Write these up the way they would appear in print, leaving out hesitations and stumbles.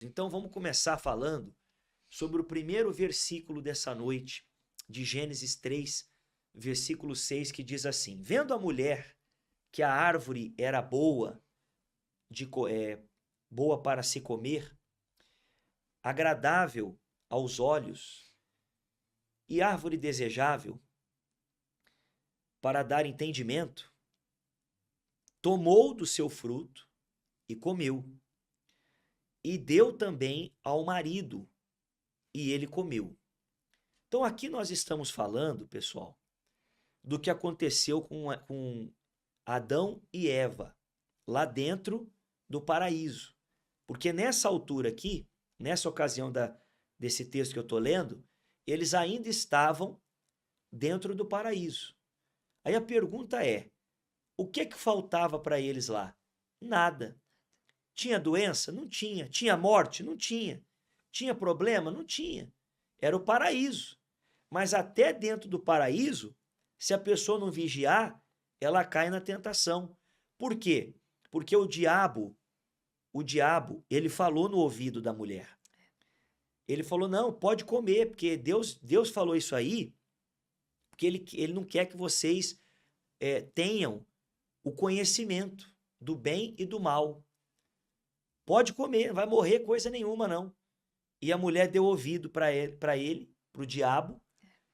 Então vamos começar falando sobre o primeiro versículo dessa noite, de Gênesis 3, versículo 6, que diz assim: Vendo a mulher que a árvore era boa, boa para se comer, agradável aos olhos e árvore desejável para dar entendimento, tomou do seu fruto e comeu. E deu também ao marido, e ele comeu. Então aqui nós estamos falando, pessoal, do que aconteceu com Adão e Eva, lá dentro do paraíso. Porque nessa altura aqui, nessa ocasião desse texto que eu estou lendo, eles ainda estavam dentro do paraíso. Aí a pergunta é, o que faltava para eles lá? Nada. Tinha doença? Não tinha. Tinha morte? Não tinha. Tinha problema? Não tinha. Era o paraíso. Mas até dentro do paraíso, se a pessoa não vigiar, ela cai na tentação. Por quê? Porque o diabo, ele falou no ouvido da mulher. Ele falou, não, pode comer, porque Deus falou isso aí, porque ele não quer que vocês tenham o conhecimento do bem e do mal. Pode comer, não vai morrer coisa nenhuma, não. E a mulher deu ouvido para ele, para o diabo,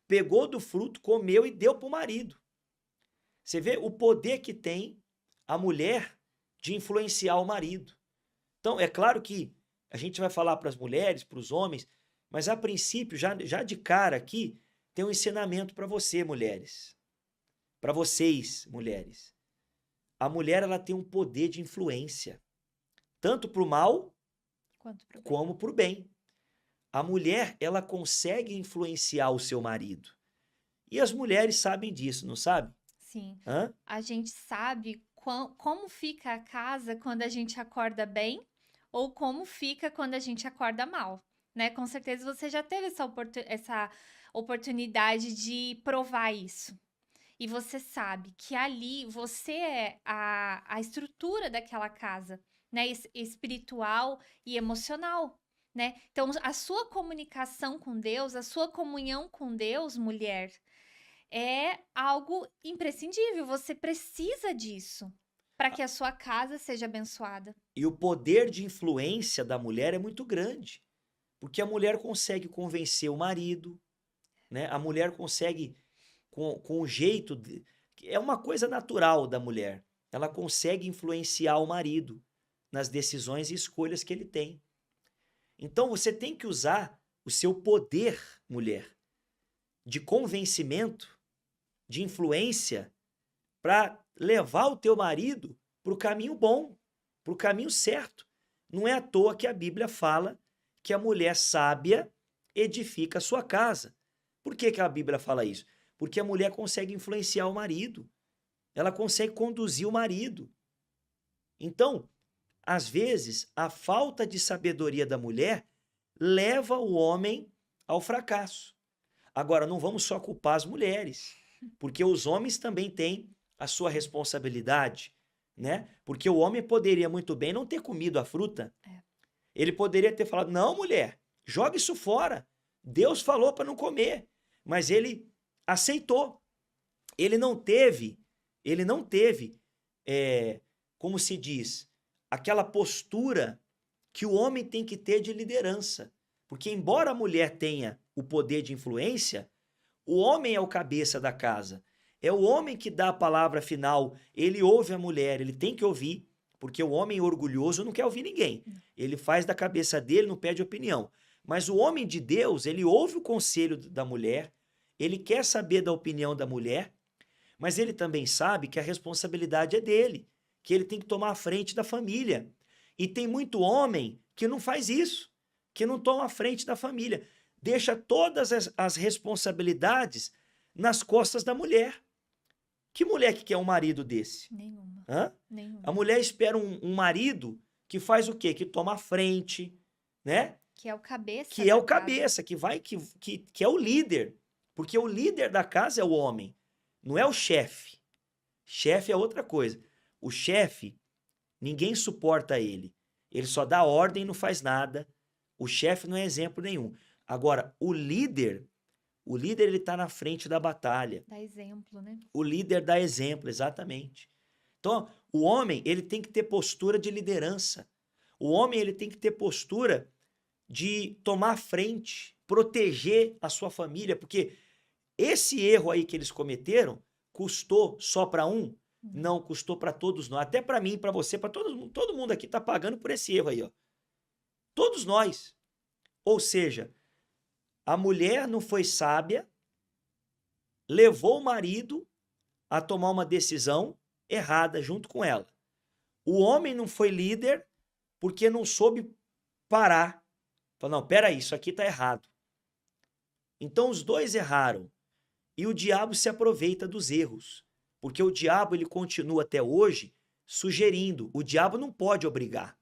pegou do fruto, comeu e deu para o marido. Você vê o poder que tem a mulher de influenciar o marido. Então, é claro que a gente vai falar para as mulheres, para os homens, mas a princípio, já de cara aqui, tem um ensinamento para você, mulheres. Para vocês, mulheres. A mulher, ela tem um poder de influência. Tanto para o mal, como para o bem. A mulher, ela consegue influenciar o seu marido. E as mulheres sabem disso, não sabem? Sim. Hã? A gente sabe como fica a casa quando a gente acorda bem ou como fica quando a gente acorda mal, né? Com certeza você já teve essa oportunidade de provar isso. E você sabe que ali você é a estrutura daquela casa, né? Espiritual e emocional, né? Então, a sua comunicação com Deus, a sua comunhão com Deus, mulher, é algo imprescindível. Você precisa disso para que a sua casa seja abençoada. E o poder de influência da mulher é muito grande. Porque a mulher consegue convencer o marido, né? A mulher consegue, com o jeito. É uma coisa natural da mulher. Ela consegue influenciar o marido nas decisões e escolhas que ele tem. Então você tem que usar o seu poder, mulher, de convencimento, de influência, para levar o teu marido para o caminho bom, para o caminho certo. Não é à toa que a Bíblia fala que a mulher sábia edifica a sua casa. Por que a Bíblia fala isso? Porque a mulher consegue influenciar o marido. Ela consegue conduzir o marido. Então, às vezes, a falta de sabedoria da mulher leva o homem ao fracasso. Agora, não vamos só culpar as mulheres, porque os homens também têm a sua responsabilidade, né? Porque o homem poderia muito bem não ter comido a fruta. Ele poderia ter falado: não, mulher, joga isso fora. Deus falou para não comer. Mas ele aceitou. Ele não teve, como se diz, aquela postura que o homem tem que ter de liderança. Porque, embora a mulher tenha o poder de influência, o homem é o cabeça da casa. É o homem que dá a palavra final. Ele ouve a mulher, ele tem que ouvir, porque o homem orgulhoso não quer ouvir ninguém. Ele faz da cabeça dele, não pede opinião. Mas o homem de Deus, ele ouve o conselho da mulher, ele quer saber da opinião da mulher, mas ele também sabe que a responsabilidade é dele, que ele tem que tomar a frente da família. E tem muito homem que não faz isso, que não toma a frente da família. Deixa todas as responsabilidades nas costas da mulher. Que mulher que quer um marido desse? Nenhuma. Hã? Nenhuma. A mulher espera um marido que faz o quê? Que toma a frente, né? Que é o cabeça Que é o da casa. cabeça, que é o líder. Porque o líder da casa é o homem, não é o chefe. Chefe é outra coisa. O chefe, ninguém suporta ele. Ele só dá ordem e não faz nada. O chefe não é exemplo nenhum. Agora, o líder ele está na frente da batalha. Dá exemplo, né? O líder dá exemplo, exatamente. Então, o homem, ele tem que ter postura de liderança. O homem, ele tem que ter postura de tomar a frente, proteger a sua família, porque esse erro aí que eles cometeram custou só para um? Não, custou para todos nós. Até para mim, para você, para todo mundo aqui está pagando por esse erro aí, ó. Todos nós. Ou seja, a mulher não foi sábia, levou o marido a tomar uma decisão errada junto com ela. O homem não foi líder porque não soube parar. Falou, não, peraí, isso aqui está errado. Então os dois erraram. E o diabo se aproveita dos erros. Porque o diabo ele continua até hoje sugerindo. O diabo não pode obrigar.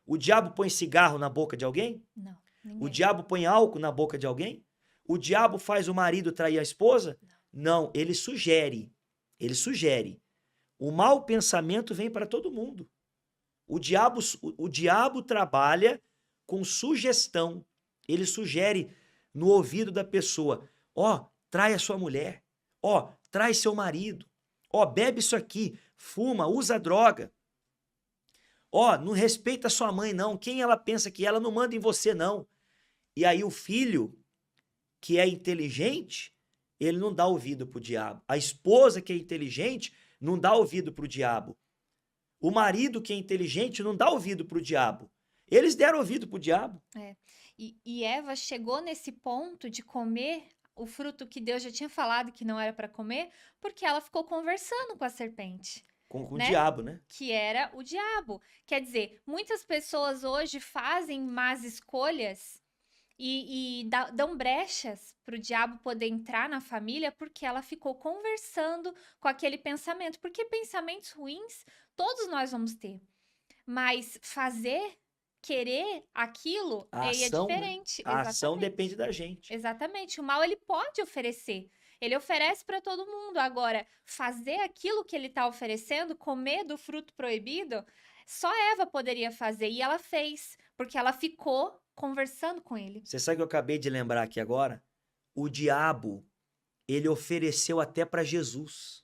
O diabo põe cigarro na boca de alguém? Não, O ninguém. diabo põe álcool na boca de alguém? O diabo faz o marido trair a esposa? Não, ele sugere. Ele sugere. O mau pensamento vem para todo mundo. O diabo trabalha com sugestão. Ele sugere no ouvido da pessoa: ó, trai a sua mulher. Ó, trai seu marido. Ó, bebe isso aqui, fuma, usa droga. Ó, não respeita sua mãe, não. Quem ela pensa que ela não manda em você, não. E aí o filho, que é inteligente, ele não dá ouvido pro diabo. A esposa que é inteligente não dá ouvido pro diabo. O marido que é inteligente não dá ouvido pro diabo. Eles deram ouvido pro diabo. E Eva chegou nesse ponto de comer o fruto que Deus já tinha falado que não era para comer, porque ela ficou conversando com a serpente, Com o né? diabo, né? Que era o diabo. Quer dizer, muitas pessoas hoje fazem más escolhas e dão brechas para o diabo poder entrar na família porque ela ficou conversando com aquele pensamento. Porque pensamentos ruins todos nós vamos ter. Mas querer aquilo A aí é ação, né? diferente. A ação Exatamente. depende da gente. Exatamente. O mal ele pode oferecer. Ele oferece para todo mundo. Agora, fazer aquilo que ele está oferecendo, comer do fruto proibido, só Eva poderia fazer. E ela fez, porque ela ficou conversando com ele. Você sabe que eu acabei de lembrar aqui agora? O diabo, ele ofereceu até para Jesus.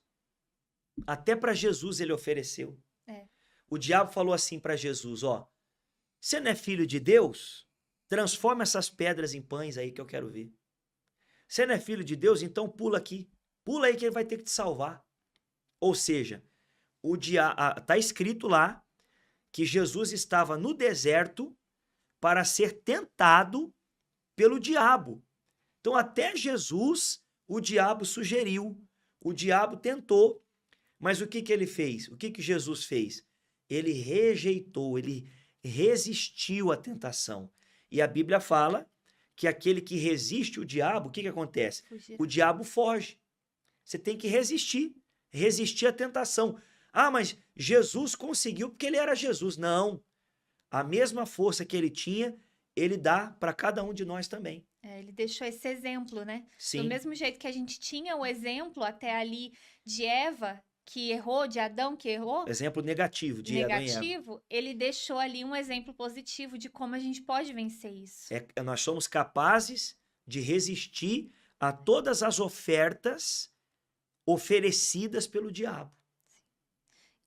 Até para Jesus ele ofereceu. É. O diabo falou assim para Jesus, ó, você não é filho de Deus? Transforma essas pedras em pães aí que eu quero ver. Você não é filho de Deus? Então pula aqui. Pula aí que ele vai ter que te salvar. Ou seja, tá escrito lá que Jesus estava no deserto para ser tentado pelo diabo. Então até Jesus, o diabo sugeriu, o diabo tentou, mas o que ele fez? O que Jesus fez? Ele rejeitou, ele resistiu à tentação. E a Bíblia fala que aquele que resiste o diabo, o que acontece? Fugirá. O diabo foge. Você tem que resistir à tentação. Ah, mas Jesus conseguiu porque ele era Jesus. Não. A mesma força que ele tinha, ele dá para cada um de nós também. Ele deixou esse exemplo, né? Sim. Do mesmo jeito que a gente tinha o exemplo até ali de Eva, que errou, de Adão, que errou, Exemplo negativo de Adão e Eva. negativo, ele deixou ali um exemplo positivo de como a gente pode vencer isso. Nós somos capazes de resistir a todas as ofertas oferecidas pelo diabo.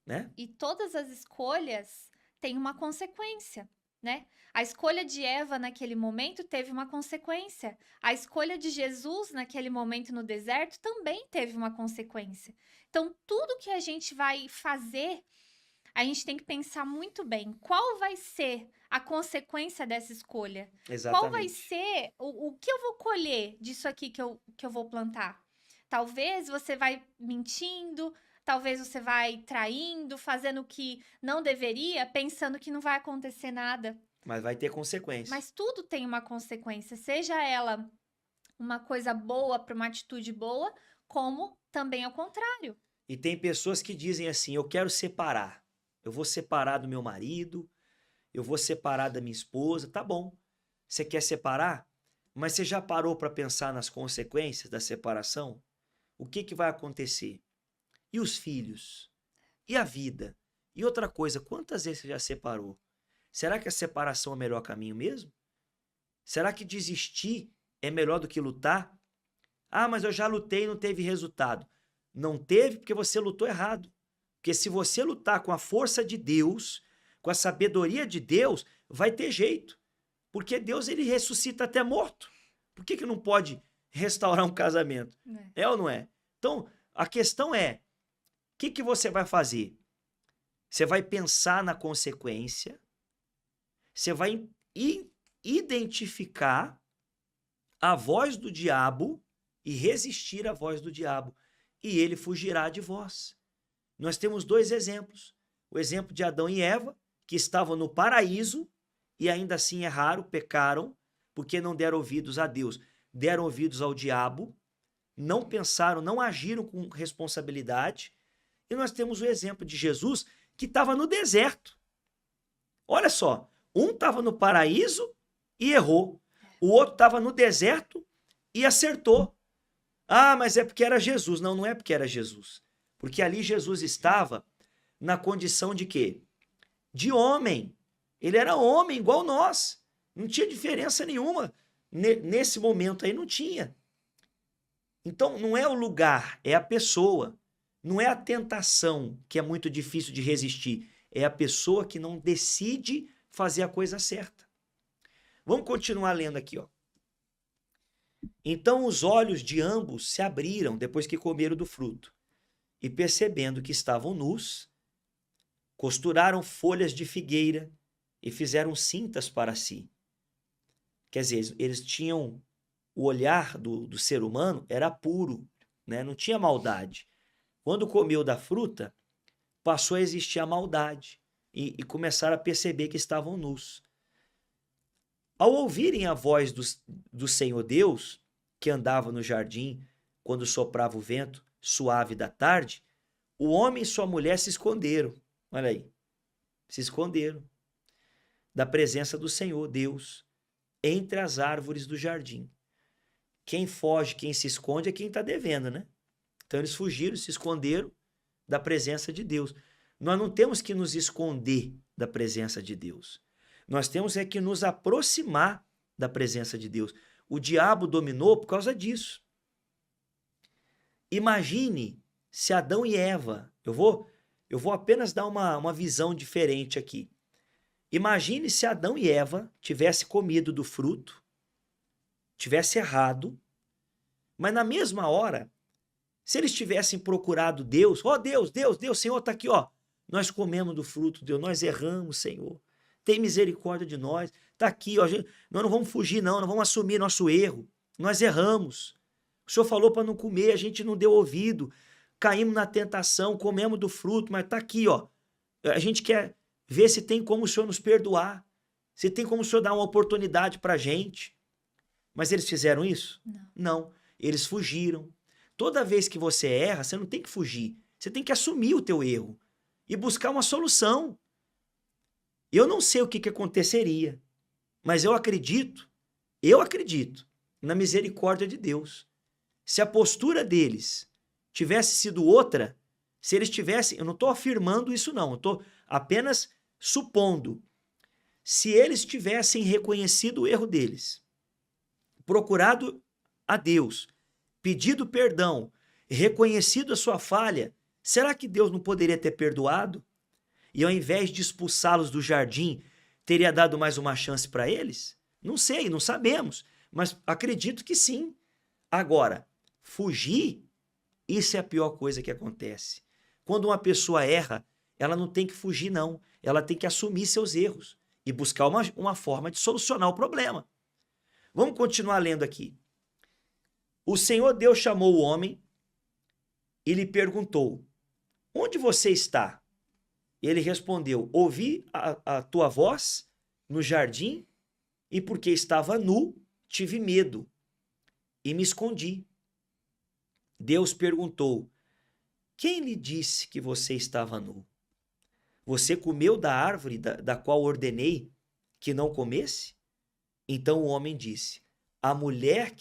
Né? E todas as escolhas têm uma consequência, né? A escolha de Eva naquele momento teve uma consequência. A escolha de Jesus naquele momento no deserto também teve uma consequência. Então, tudo que a gente vai fazer, a gente tem que pensar muito bem. Qual vai ser a consequência dessa escolha? Exatamente. Qual vai ser o que eu vou colher disso aqui que eu vou plantar? Talvez você vai mentindo, talvez você vai traindo, fazendo o que não deveria, pensando que não vai acontecer nada. Mas vai ter consequência. Mas tudo tem uma consequência, seja ela uma coisa boa para uma atitude boa, como também ao contrário. E tem pessoas que dizem assim, eu quero separar. Eu vou separar do meu marido, eu vou separar da minha esposa. Tá bom. Você quer separar? Mas você já parou para pensar nas consequências da separação? O que vai acontecer? E os filhos? E a vida? E outra coisa, quantas vezes você já separou? Será que a separação é o melhor caminho mesmo? Será que desistir é melhor do que lutar? Ah, mas eu já lutei e não teve resultado. Não teve porque você lutou errado. Porque se você lutar com a força de Deus, com a sabedoria de Deus, vai ter jeito. Porque Deus, ele ressuscita até morto. Por que não pode restaurar um casamento? É ou não é? Então, a questão é, o que você vai fazer? Você vai pensar na consequência, você vai identificar a voz do diabo e resistir à voz do diabo, e ele fugirá de vós. Nós temos dois exemplos. O exemplo de Adão e Eva, que estavam no paraíso e ainda assim erraram, pecaram, porque não deram ouvidos a Deus. Deram ouvidos ao diabo, não pensaram, não agiram com responsabilidade. E nós temos o exemplo de Jesus, que estava no deserto. Olha só, um estava no paraíso e errou. O outro estava no deserto e acertou. Ah, mas é porque era Jesus. Não, não é porque era Jesus. Porque ali Jesus estava na condição de quê? De homem. Ele era homem igual nós. Não tinha diferença nenhuma. Nesse momento aí não tinha. Então não é o lugar, é a pessoa. Não é a tentação que é muito difícil de resistir. É a pessoa que não decide fazer a coisa certa. Vamos continuar lendo aqui, ó. Então os olhos de ambos se abriram depois que comeram do fruto, e percebendo que estavam nus, costuraram folhas de figueira e fizeram cintas para si. Quer dizer, eles tinham o olhar do ser humano era puro, né? Não tinha maldade. Quando comeu da fruta, passou a existir a maldade e começaram a perceber que estavam nus. Ao ouvirem a voz do Senhor Deus, que andava no jardim quando soprava o vento suave da tarde, o homem e sua mulher se esconderam. Olha aí, se esconderam da presença do Senhor Deus entre as árvores do jardim. Quem foge, quem se esconde é quem está devendo, né? Então eles fugiram, se esconderam da presença de Deus. Nós não temos que nos esconder da presença de Deus. Nós temos é que nos aproximar da presença de Deus. O diabo dominou por causa disso. Imagine se Adão e Eva, eu vou apenas dar uma visão diferente aqui. Imagine se Adão e Eva tivessem comido do fruto, tivessem errado, mas na mesma hora, se eles tivessem procurado Deus, ó Deus, Senhor, está aqui, ó. Nós comemos do fruto, Deus, nós erramos, Senhor. Tem misericórdia de nós. Está aqui, ó. Nós não vamos fugir, não. Nós vamos assumir nosso erro. Nós erramos. O Senhor falou para não comer, a gente não deu ouvido. Caímos na tentação, comemos do fruto, mas está aqui, ó. A gente quer ver se tem como o Senhor nos perdoar. Se tem como o Senhor dar uma oportunidade para a gente. Mas eles fizeram isso? Não. Eles fugiram. Toda vez que você erra, você não tem que fugir. Você tem que assumir o teu erro e buscar uma solução. Eu não sei o que aconteceria, mas eu acredito na misericórdia de Deus. Se a postura deles tivesse sido outra, se eles tivessem, eu não estou afirmando isso não, eu estou apenas supondo, se eles tivessem reconhecido o erro deles, procurado a Deus, pedido perdão, reconhecido a sua falha, será que Deus não poderia ter perdoado? E ao invés de expulsá-los do jardim, teria dado mais uma chance para eles? Não sei, não sabemos, mas acredito que sim. Agora, fugir, isso é a pior coisa que acontece. Quando uma pessoa erra, ela não tem que fugir, não. Ela tem que assumir seus erros e buscar uma forma de solucionar o problema. Vamos continuar lendo aqui. O Senhor Deus chamou o homem e lhe perguntou: onde você está? Ele respondeu: ouvi a tua voz no jardim e porque estava nu, tive medo e me escondi. Deus perguntou: quem lhe disse que você estava nu? Você comeu da árvore da qual ordenei que não comesse? Então o homem disse: a mulher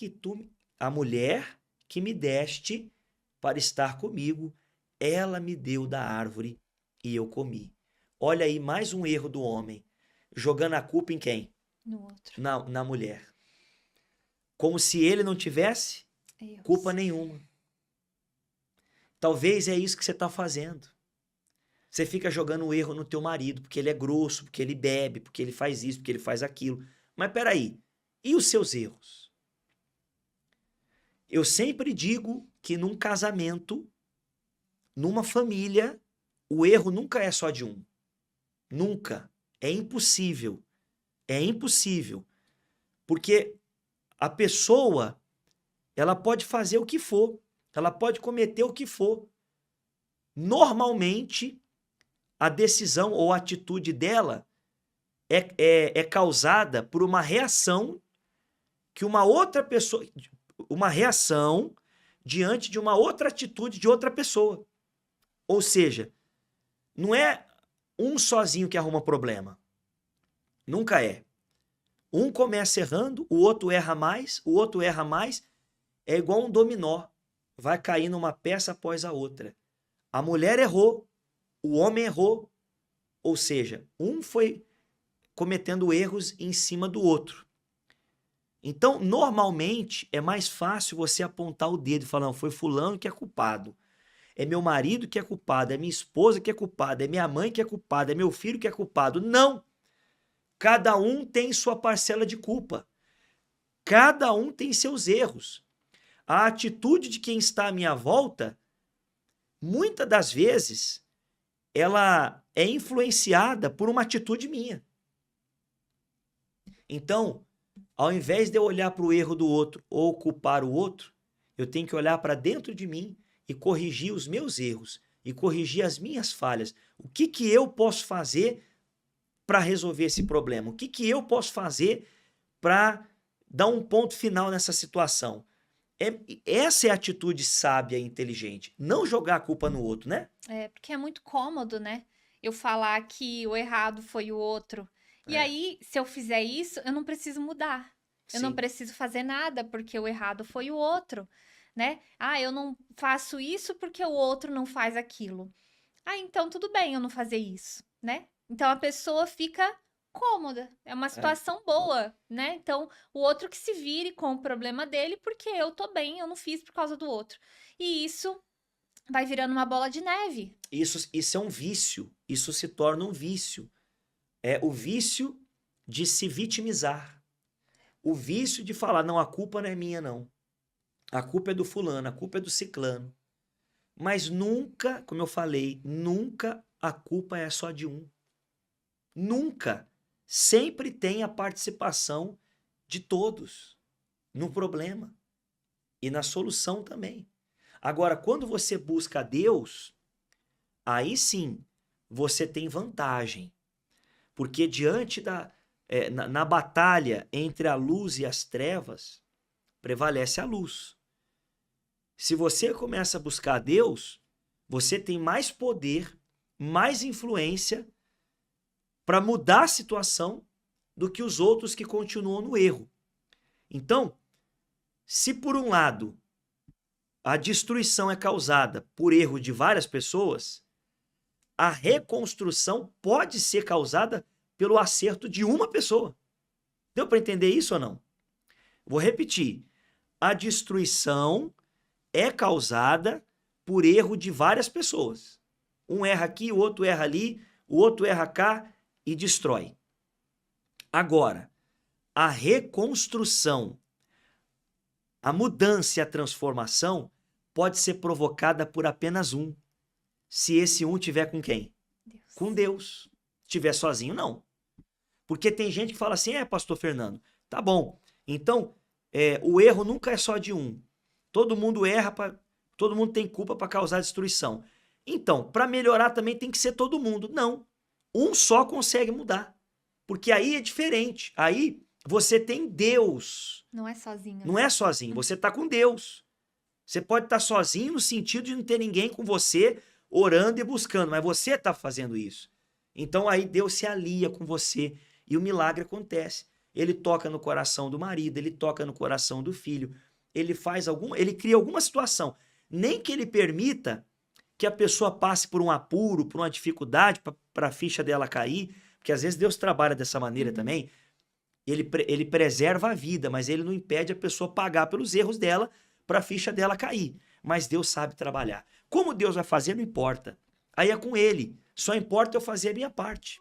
que me deste para estar comigo, ela me deu da árvore e eu comi. Olha aí mais um erro do homem, jogando a culpa em quem? No outro. Na mulher. como se ele não tivesse culpa nenhuma. Talvez é isso que você está fazendo. Você fica jogando o erro no teu marido, porque ele é grosso, porque ele bebe, porque ele faz isso, porque ele faz aquilo. Mas peraí, e os seus erros? Eu sempre digo que num casamento, numa família, o erro nunca é só de um. Nunca. É impossível. É impossível. Porque a pessoa, ela pode fazer o que for. Ela pode cometer o que for. Normalmente, a decisão ou a atitude dela é causada por uma reação que uma outra pessoa... Uma reação diante de uma outra atitude de outra pessoa. Ou seja, não é um sozinho que arruma problema. Nunca é. Um começa errando, o outro erra mais, o outro erra mais. É igual um dominó. Vai caindo uma peça após a outra. A mulher errou, o homem errou. Ou seja, um foi cometendo erros em cima do outro. Então, normalmente, é mais fácil você apontar o dedo e falar, não, foi fulano que é culpado. É meu marido que é culpado, é minha esposa que é culpada, é minha mãe que é culpada, é meu filho que é culpado. Não! Cada um tem sua parcela de culpa. Cada um tem seus erros. A atitude de quem está à minha volta, muitas das vezes, ela é influenciada por uma atitude minha. Então, ao invés de eu olhar para o erro do outro ou culpar o outro, eu tenho que olhar para dentro de mim e corrigir os meus erros e corrigir as minhas falhas. O que eu posso fazer para resolver esse problema? O que eu posso fazer para dar um ponto final nessa situação? Essa é a atitude sábia e inteligente. Não jogar a culpa no outro, né? Porque é muito cômodo, né? Eu falar que o errado foi o outro. E aí, se eu fizer isso, eu não preciso mudar. Eu não preciso fazer nada, porque o errado foi o outro, né? Ah, eu não faço isso porque o outro não faz aquilo. Ah, então tudo bem eu não fazer isso, né? Então a pessoa fica cômoda. É uma situação boa, né? Então o outro que se vire com o problema dele, porque eu tô bem, eu não fiz por causa do outro. E isso vai virando uma bola de neve. Isso é um vício. Isso se torna um vício. É o vício de se vitimizar. O vício de falar, não, a culpa não é minha, não. A culpa é do fulano, a culpa é do ciclano. Mas nunca, como eu falei, nunca a culpa é só de um. Nunca. Sempre tem a participação de todos no problema e na solução também. Agora, quando você busca a Deus, aí sim você tem vantagem. Porque diante na batalha entre a luz e as trevas, prevalece a luz. Se você começa a buscar a Deus, você tem mais poder, mais influência para mudar a situação do que os outros que continuam no erro. Então, se por um lado a destruição é causada por erro de várias pessoas, a reconstrução pode ser causada pelo acerto de uma pessoa. Deu para entender isso ou não? Vou repetir. A destruição é causada por erro de várias pessoas. Um erra aqui, o outro erra ali, o outro erra cá e destrói. Agora, a reconstrução, a mudança e a transformação pode ser provocada por apenas um. Se esse um tiver com quem? Deus. Com Deus. Se tiver sozinho, não. Porque tem gente que fala assim, pastor Fernando, tá bom, então o erro nunca é só de um. Todo mundo erra, todo mundo tem culpa para causar destruição. Então, para melhorar também tem que ser todo mundo. Não. Um só consegue mudar. Porque aí é diferente. Aí você tem Deus. Não é sozinho. Não é sozinho, você está com Deus. Você pode estar sozinho no sentido de não ter ninguém com você orando e buscando, mas você está fazendo isso. Então aí Deus se alia com você e o milagre acontece. Ele toca no coração do marido, ele toca no coração do filho, ele cria alguma situação. Nem que ele permita que a pessoa passe por um apuro, por uma dificuldade para a ficha dela cair, porque às vezes Deus trabalha dessa maneira também. Ele preserva a vida, mas ele não impede a pessoa pagar pelos erros dela para a ficha dela cair. Mas Deus sabe trabalhar. Como Deus vai fazer, não importa. Aí é com ele. Só importa eu fazer a minha parte.